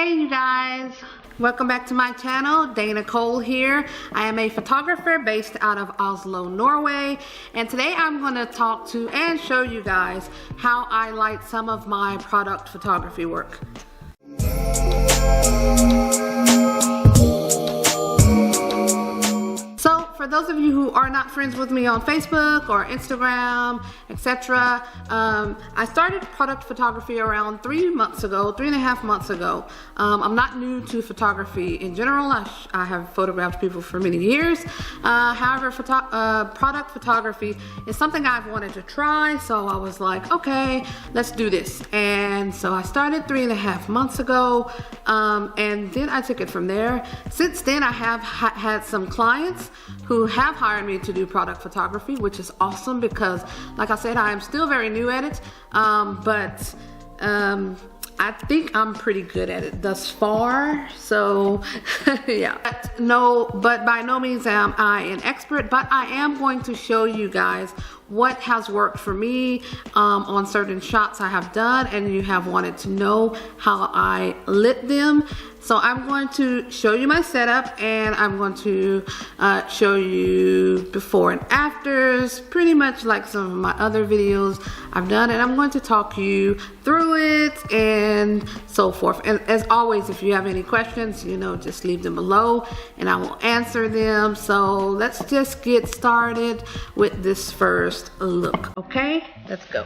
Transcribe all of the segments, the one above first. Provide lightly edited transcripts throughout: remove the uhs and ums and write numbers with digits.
Hey you guys, welcome back to my channel. Dana Cole here. I am a photographer based out of Oslo, Norway, and today I'm going to talk to and show you guys how I light some of my product photography work. So for those of you who are not friends with me on Facebook or Instagram, etc., I started product photography around 3.5 months ago. I'm not new to photography in general. I have photographed people for many years. However, product photography is something I've wanted to try, so I was like, okay, let's do this. And so I started 3.5 months ago, and then I took it from there. Since then, I have had some clients who have hired me to do product photography, which is awesome because, like I said, I am still very new at it, but I think I'm pretty good at it thus far. So yeah, but by no means am I an expert, but I am going to show you guys what has worked for me on certain shots I have done, and you have wanted to know how I lit them. So I'm going to show you my setup, and I'm going to show you before and afters, pretty much like some of my other videos I've done, and I'm going to talk you through it and so forth. And as always, if you have any questions, you know, just leave them below and I will answer them. So let's just get started with this first look. Okay, let's go.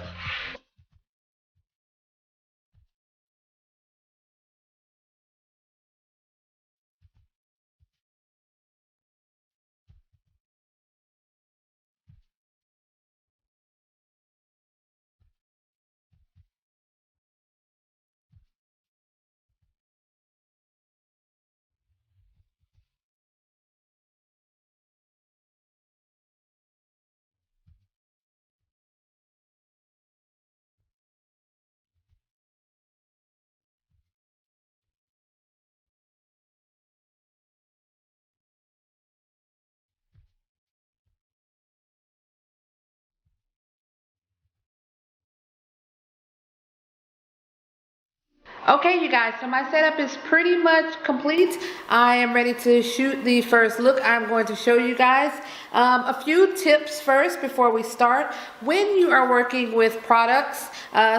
Okay, you guys, so my setup is pretty much complete. I am ready to shoot the first look. I'm going to show you guys a few tips first before we start. When you are working with products,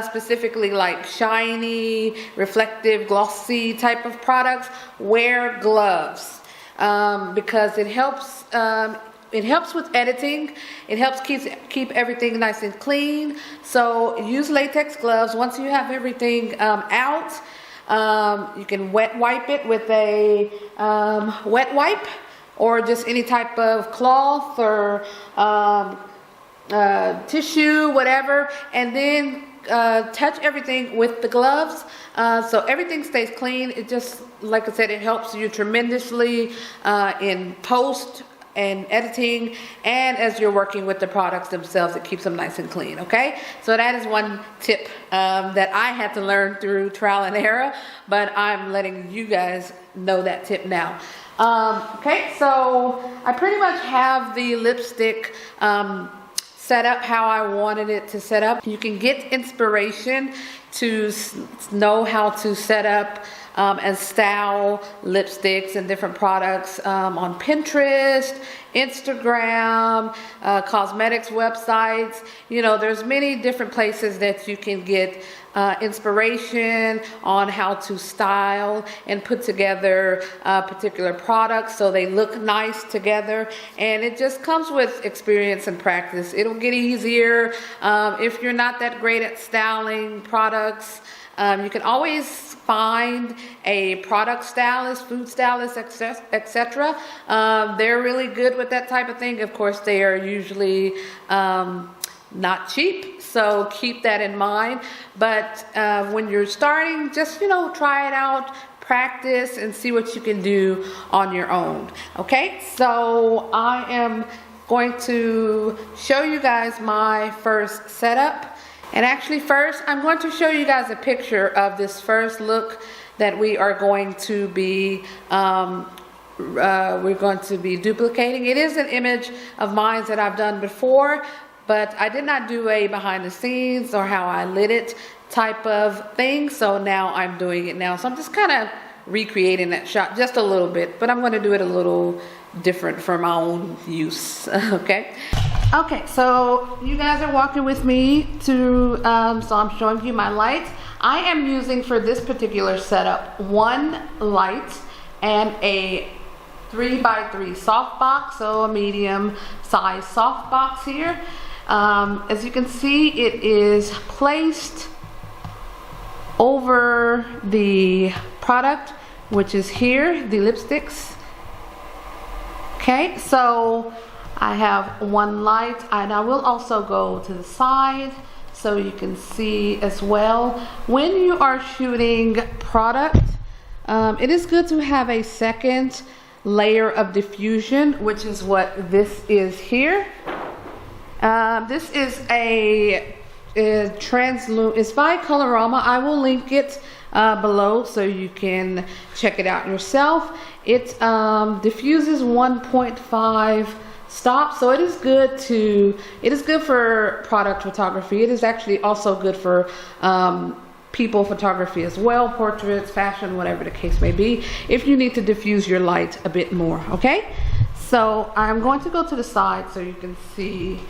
specifically like shiny, reflective, glossy type of products, wear gloves because it helps. It helps with editing. It helps keep everything nice and clean. So use latex gloves. Once you have everything out, you can wet wipe it with a wet wipe or just any type of cloth or tissue, whatever, and then touch everything with the gloves so everything stays clean. It just, like I said, it helps you tremendously in post and editing, and as you're working with the products themselves, it keeps them nice and clean. Okay, so that is one tip that I had to learn through trial and error, but I'm letting you guys know that tip now. Okay, so I pretty much have the lipstick set up how I wanted it to set up. You can get inspiration to know how to set up and style lipsticks and different products on Pinterest, Instagram, cosmetics websites. You know, there's many different places that you can get inspiration on how to style and put together particular products so they look nice together, and it just comes with experience and practice. It'll get easier. If you're not that great at styling products, you can always find a product stylist, food stylist, etc. They're really good with that type of thing. Of course, they are usually not cheap, so keep that in mind. But when you're starting, just, you know, try it out, practice, and see what you can do on your own. Okay, so I am going to show you guys my first setup. And actually first, I'm going to show you guys a picture of this first look that we are going to be duplicating. It is an image of mine that I've done before, but I did not do a behind the scenes or how I lit it type of thing. So now I'm doing it now. So I'm just kind of recreating that shot just a little bit, but I'm going to do it a little different for my own use. Okay. Okay, so you guys are walking with me to, so I'm showing you my lights. I am using for this particular setup one light and a 3x3 softbox, so a medium size softbox here. As you can see, it is placed over the product, which is here, the lipsticks. Okay, so I have one light, and I will also go to the side so you can see as well. When you are shooting product, it is good to have a second layer of diffusion, which is what this is here. This is a Translum. It's by Colorama. I will link it below so you can check it out yourself. It diffuses 1.5 stops, so it is good for product photography. It is actually also good for people photography as well, portraits, fashion, whatever the case may be, if you need to diffuse your light a bit more. Okay, so I'm going to go to the side so you can see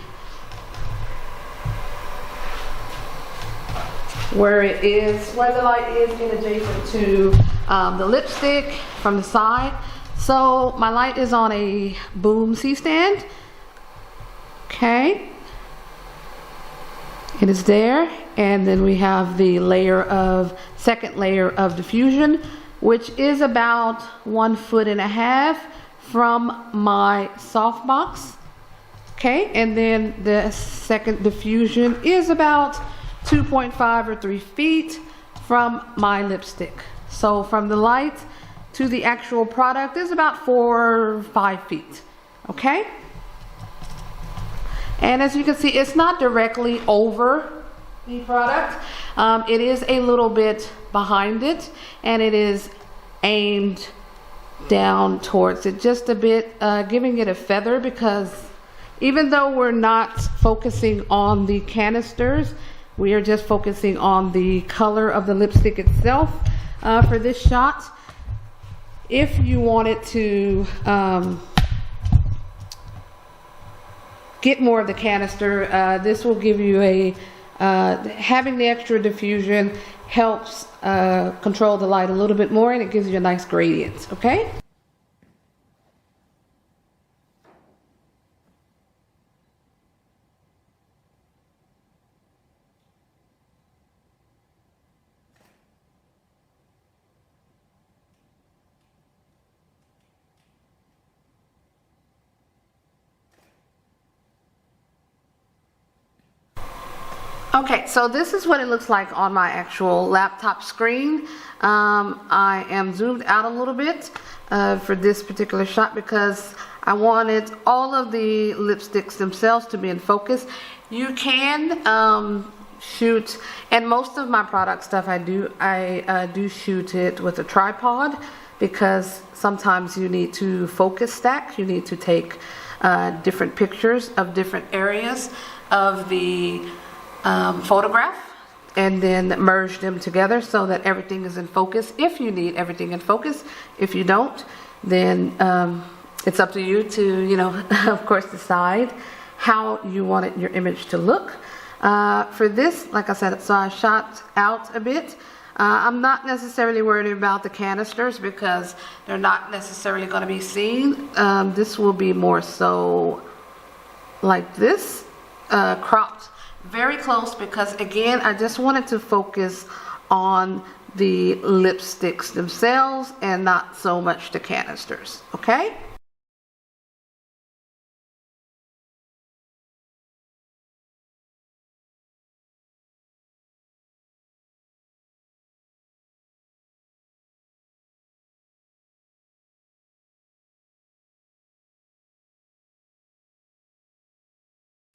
where it is, where the light is in adjacent to the lipstick from the side. So my light is on a boom C-stand. Okay, it is there, and then we have the second layer of diffusion, which is about 1.5 feet from my softbox. Okay, and then the second diffusion is about 2.5 or 3 feet from my lipstick. So from the light to the actual product is about 4 or 5 feet. Okay, and as you can see, it's not directly over the product. It is a little bit behind it, and it is aimed down towards it just a bit, giving it a feather, because even though we're not focusing on the canisters, we are just focusing on the color of the lipstick itself for this shot. If you wanted to get more of the canister, this will give you a, having the extra diffusion helps control the light a little bit more, and it gives you a nice gradient. Okay. Okay, so this is what it looks like on my actual laptop screen. I am zoomed out a little bit for this particular shot because I wanted all of the lipsticks themselves to be in focus. You can shoot, and most of my product stuff I do shoot it with a tripod, because sometimes you need to focus stack. You need to take different pictures of different areas of the photograph and then merge them together so that everything is in focus. If you need everything in focus, if you don't, then it's up to you to, you know, of course, decide how you want your image to look. For this, like I said, so I shot out a bit. I'm not necessarily worried about the canisters because they're not necessarily going to be seen. This will be more so like this, cropped very close, because again, I just wanted to focus on the lipsticks themselves and not so much the canisters. Okay.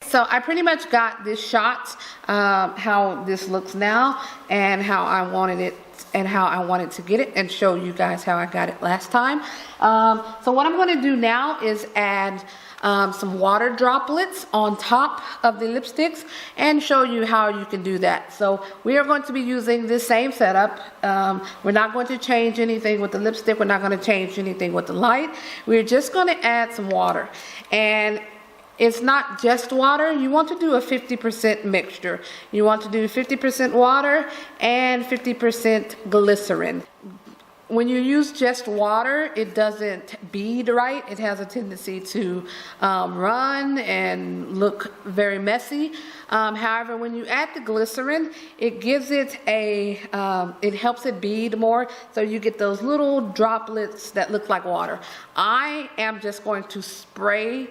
So I pretty much got this shot, how this looks now and how I wanted it and how I wanted to get it, and show you guys how I got it last time. So what I'm going to do now is add some water droplets on top of the lipsticks and show you how you can do that. So we are going to be using this same setup. We're not going to change anything with the lipstick. We're not going to change anything with the light. We're just going to add some water. And it's not just water. You want to do a 50% mixture. You want to do 50% water and 50% glycerin. When you use just water, it doesn't bead right. It has a tendency to run and look very messy. However, when you add the glycerin, it gives it a, it helps it bead more. So you get those little droplets that look like water. I am just going to spray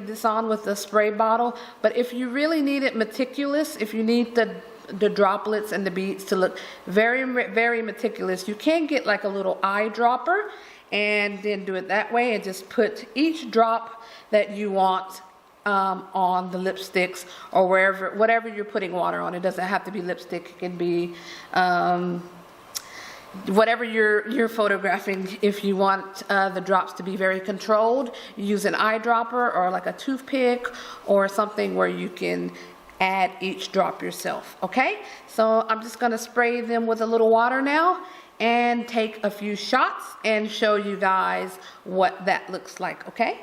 this on with a spray bottle. But if you really need it meticulous, if you need the droplets and the beads to look very, very meticulous, you can get like a little eyedropper and then do it that way and just put each drop that you want on the lipsticks or whatever you're putting water on. It doesn't have to be lipstick. It can be whatever you're photographing. If you want the drops to be very controlled, you use an eyedropper or like a toothpick or something where you can add each drop yourself. Okay, so I'm just going to spray them with a little water now and take a few shots and show you guys what that looks like. Okay.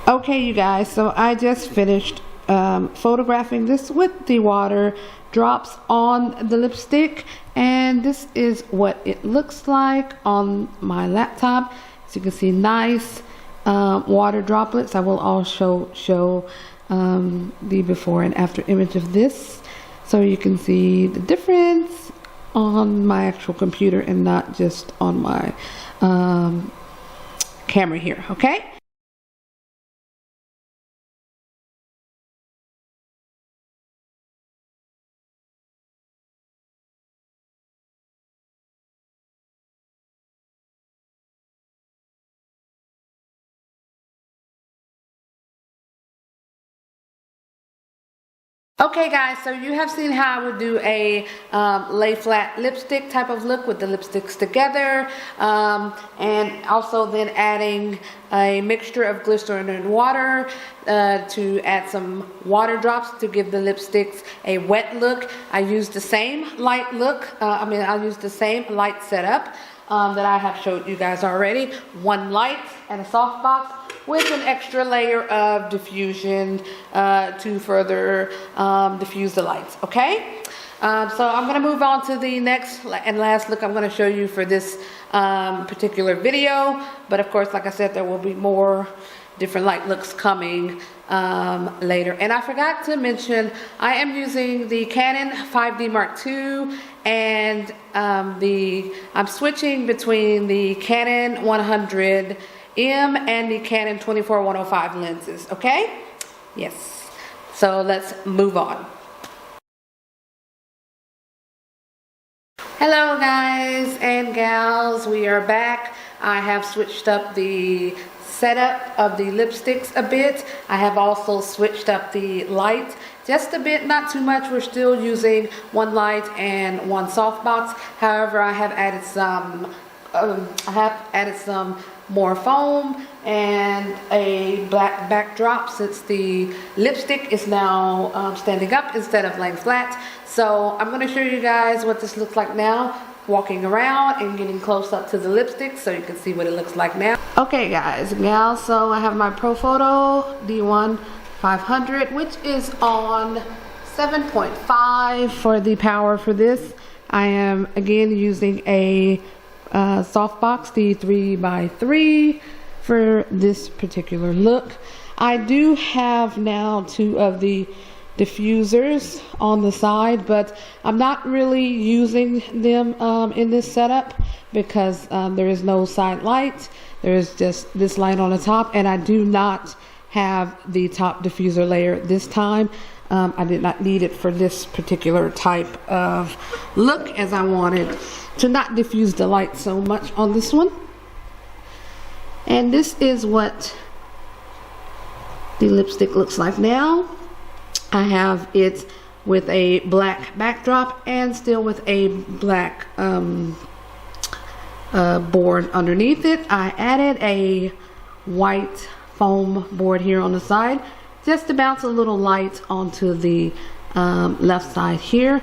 Okay, you guys, so I just finished photographing this with the water drops on the lipstick, and this is what it looks like on my laptop. As you can see, nice water droplets. I will also show the before and after image of this, so you can see the difference on my actual computer and not just on my camera here. Okay. Okay guys, so you have seen how I would do a lay flat lipstick type of look with the lipsticks together, and also then adding a mixture of glycerin and water to add some water drops to give the lipsticks a wet look. I used the same light look, I used the same light setup that I have showed you guys already. One light and a softbox with an extra layer of diffusion to further diffuse the lights. Okay, so I'm going to move on to the next and last look I'm going to show you for this particular video. But of course, like I said, there will be more different light looks coming later. And I forgot to mention, I am using the Canon 5D Mark II, and I'm switching between the Canon 100M and the Canon 24-105 lenses. Okay, yes, so let's move on. Hello guys and gals, we are back. I have switched up the setup of the lipsticks a bit. I have also switched up the light just a bit, not too much. We're still using one light and one softbox. However, I have added some more foam and a black backdrop, since the lipstick is now standing up instead of laying flat. So I'm going to show you guys what this looks like now, walking around and getting close up to the lipstick so you can see what it looks like now. Okay guys and gals, so I have my Profoto D1 500, which is on 7.5 for the power for this. I am again using a softbox, the 3x3 for this particular look. I do have now 2 of the diffusers on the side, but I'm not really using them in this setup because there is no side light. There is just this light on the top, and I do not have the top diffuser layer this time. I did not need it for this particular type of look, as I wanted to not diffuse the light so much on this one. And this is what the lipstick looks like now. I have it with a black backdrop and still with a black board underneath it. I added a white foam board here on the side just to bounce a little light onto the left side here.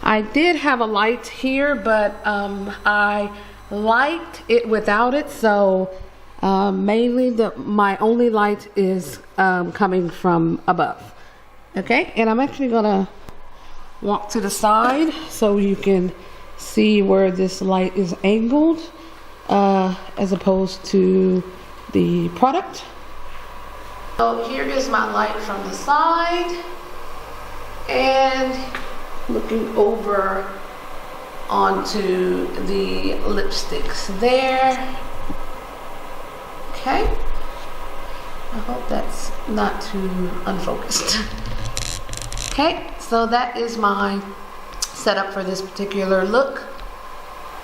I did have a light here, but I liked it without it, so mainly my only light is coming from above. Okay, and I'm actually gonna walk to the side so you can see where this light is angled as opposed to the product. So here is my light from the side, and looking over onto the lipsticks there. Okay, I hope that's not too unfocused. Okay, so that is my setup for this particular look,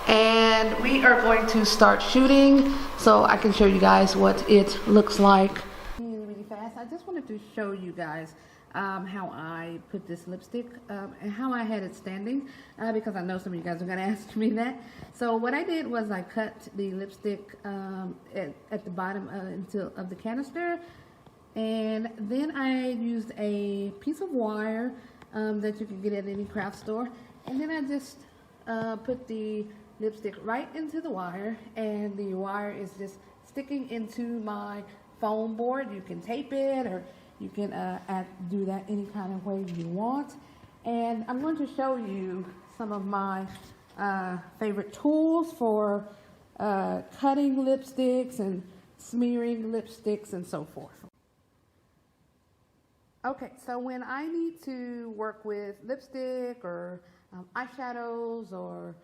and we are going to start shooting so I can show you guys what it looks like. Really fast, I just wanted to show you guys how I put this lipstick and how I had it standing, because I know some of you guys are going to ask me that. So what I did was I cut the lipstick at the bottom of the canister, and then I used a piece of wire that you can get at any craft store, and then I just put the lipstick right into the wire, and the wire is just sticking into my foam board. You can tape it, or you can do that any kind of way you want. And I'm going to show you some of my favorite tools for cutting lipsticks and smearing lipsticks and so forth. Okay, so when I need to work with lipstick or eyeshadows or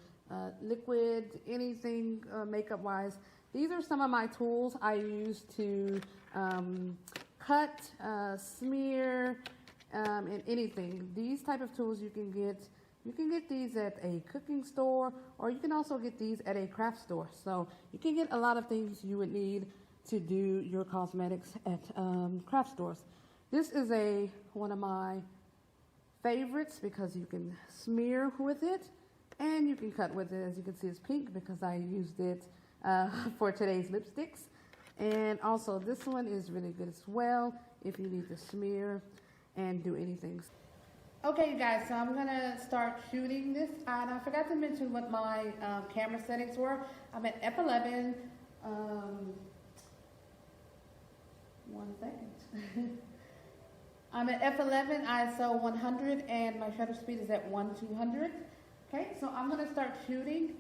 liquid, anything makeup wise, these are some of my tools I use to cut, smear, and anything. These type of tools you can get these at a cooking store, or you can also get these at a craft store. So you can get a lot of things you would need to do your cosmetics at craft stores. This is one of my favorites because you can smear with it and you can cut with it. As you can see, it's pink because I used it for today's lipsticks. And also this one is really good as well if you need to smear and do anything. Okay, you guys, so I'm gonna start shooting this, and I forgot to mention what my camera settings were. I'm at f11. One second. I'm at f11 ISO 100, and my shutter speed is at 1/200. Okay, so I'm gonna start shooting.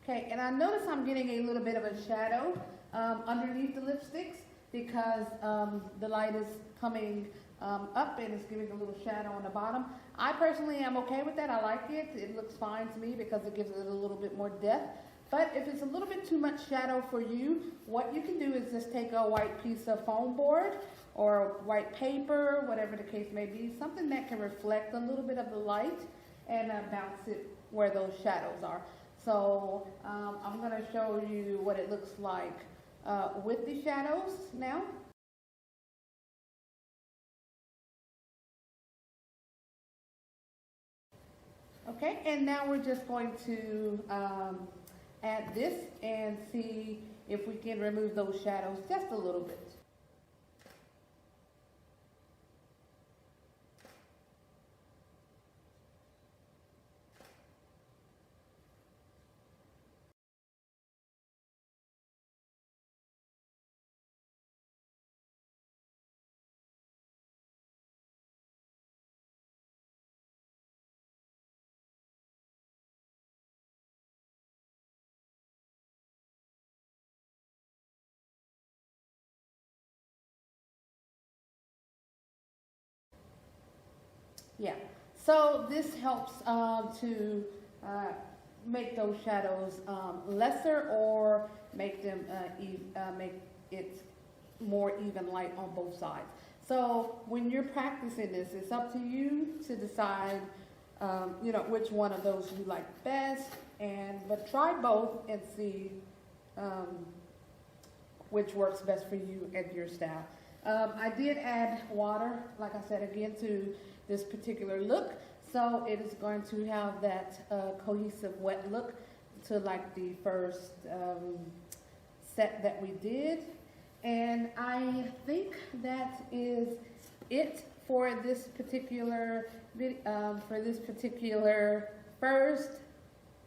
Okay, and I notice I'm getting a little bit of a shadow underneath the lipsticks because the light is coming up and it's giving a little shadow on the bottom. I personally am okay with that. I like it. It looks fine to me because it gives it a little bit more depth. But if it's a little bit too much shadow for you, what you can do is just take a white piece of foam board or white paper, whatever the case may be, something that can reflect a little bit of the light and bounce it where those shadows are. So I'm going to show you what it looks like with the shadows now. Okay, and now we're just going to add this and see if we can remove those shadows just a little bit. Yeah. So this helps to make those shadows lesser, or make them make it more even light on both sides. So when you're practicing this, it's up to you to decide, which one of those you like best, but try both and see which works best for you and your style. I did add water, like I said, again, to this particular look. So it is going to have that cohesive wet look to like the first set that we did. And I think that is it for this particular first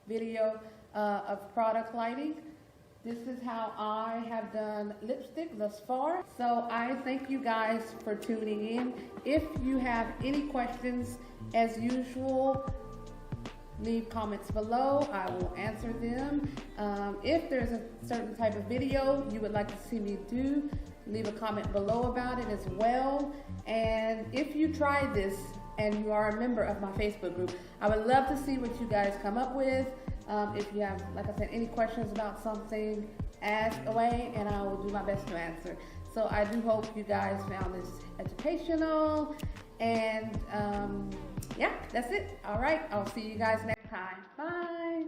video of product lighting. This is how I have done lipstick thus far. So I thank you guys for tuning in. If you have any questions, as usual, leave comments below. I will answer them. If there's a certain type of video you would like to see me do, leave a comment below about it as well. And if you try this and you are a member of my Facebook group, I would love to see what you guys come up with. If you have, like I said, any questions about something, ask away and I will do my best to answer. So I do hope you guys found this educational, and yeah, that's it. All right, I'll see you guys next time. Bye.